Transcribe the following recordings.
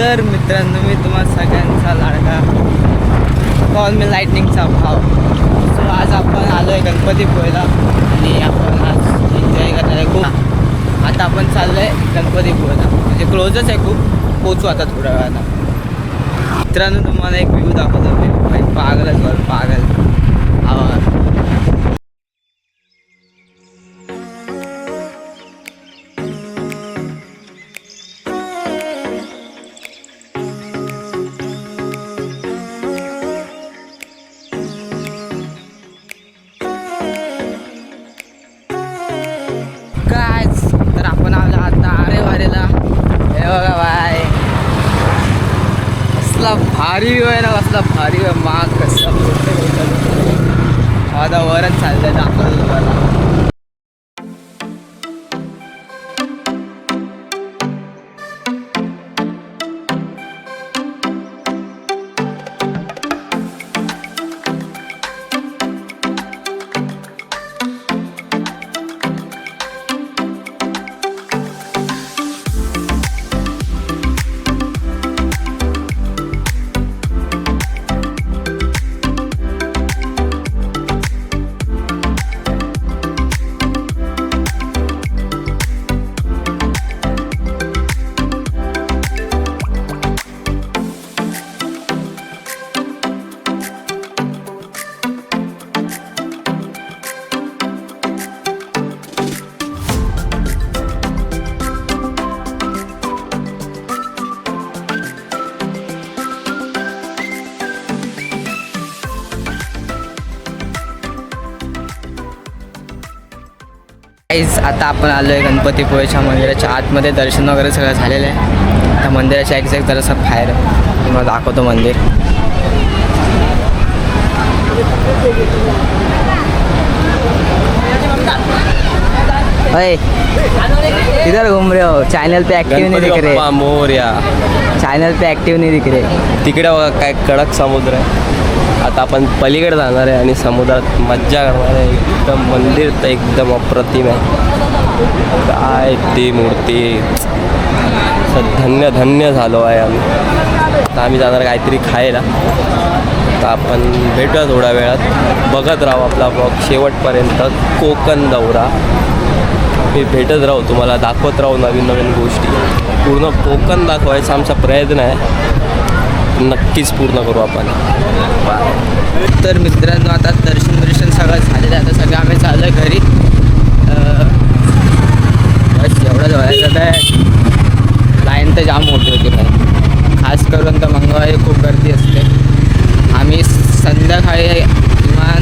तर मित्रांनो, मी तुम्हाला सगळ्यांचा लाडका कॉल मी लाइटनिंगचा भाव. सो आज आपण आलो आहे गणपतीपुळेला आणि आपण आज एन्जॉय करणार आहे खूप. आता आपण चाललो आहे गणपतीपुळेला, म्हणजे क्लोजच आहे खूप, पोचू आता थोड्या वेळाला. मित्रांनो, तुम्हाला एक व्ह्यू दाखवतो मी, भाई पागलच वर पागल आवाज. काय तर आपण आलो आता आरेवारीला. हे बघा बाय, कसला भारी व्यू आहे ना, कसला भारी व्यू. माग कसं आता वरच चाललंय दाखवलं तुम्हाला. आता आपण आलो आहे गणपतीपुळेच्या मंदिराच्या आतमध्ये. दर्शन वगैरे सगळं झालेलं आहे. त्या मंदिराच्या एक्झॅक्ट जरासं बाहेर तुम्हाला दाखवतो मंदिर. अरे इधर घूम रहे हो, चॅनल पे ऍक्टिव्ह नाही दिख रहे. मोरया चॅनल पे ऍक्टिव्ह नाही दिख रहे. तिकडे बघा काय कडक समुद्र आहे. आता आपण पलीकडे जाणार आहे आणि समुद्रात मज्जा करणार आहे. एकदम मंदिर तर एकदम अप्रतिम आहे. काय ती मूर्ती, धन्य धन्य झालो आहे आम्ही. आता आम्ही जाणार काहीतरी खायला. तर आपण भेटूया थोड्या वेळात. बघत राहू आपला ब्लॉग शेवटपर्यंत. कोकण दौरा मी भेटत राहू, तुम्हाला दाखवत राहू नवीन नवीन गोष्टी. पूर्ण कोकण दाखवायचा आमचा प्रयत्न आहे, नक्कीच पूर्ण करू आपण. तर मित्रांनो, आता दर्शन सगळं झालेलं आहे. आता सगळं आम्ही चाललो आहे घरी. बस एवढंच व्हायचं आहे. लाईन तर जाम मोठी होती काय, खास करून तर मंगळवारी खूप गर्दी असते. आम्ही संध्याकाळी किमान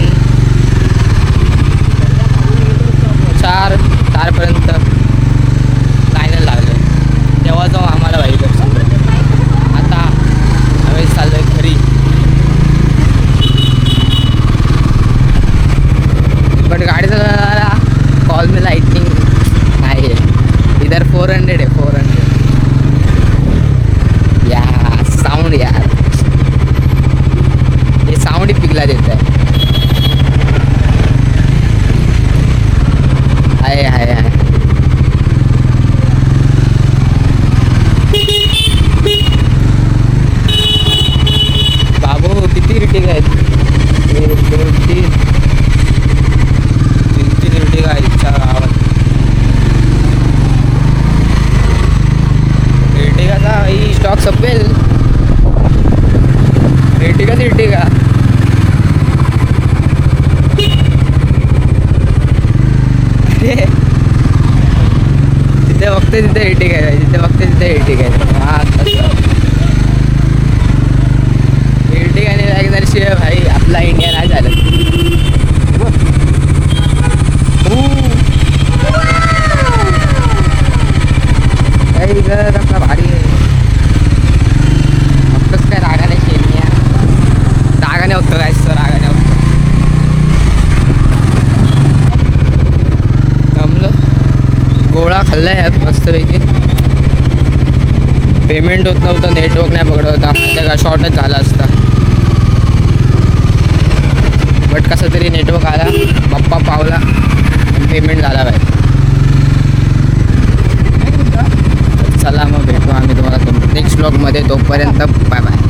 4पर्यंत लाईन लागलो, तेव्हा जाऊ आम्हाला भाई दर्शन. आता आम्ही चाललो आहे घरी. बट गाडीचा जाणारा कॉल मी लाइटनिंग नाही आहे. इधर 400 आहे, 400 या साऊंड यार, हे साऊंड ही पिकला देत आहे. आहे बाबू किती रिटिंग आहेत? 2-3 रिटिंग आहे इच्छा गावात. रिटिंगाचा ही स्टॉक संपेल. रिटिंगा जिथे बघते तिथे हिटिंग आहे, जिथे बघते तिथे हिटिंग आहे. हां हिटिंग आणि लागणारशिवाय भाई आपला इंडिया नाही झालं. काही घर आपला भारी आहे. फक्तच काय रागाने शेणी रागाने होतं काय सर, रागाने होतं. गोळा खाल्ला आहे मस्तपैकी. पेमेंट होत नव्हतं, नेटवर्क नाही पकडत होता, त्या शॉर्टच झाला असता. बट कसं तरी नेटवर्क आला, बाप्पा पावला, पेमेंट झाला बाहेर. चला मग भेटू आम्ही तुम्हाला नेक्स्ट व्लॉग ब्लॉगमध्ये. तोपर्यंत बाय बाय.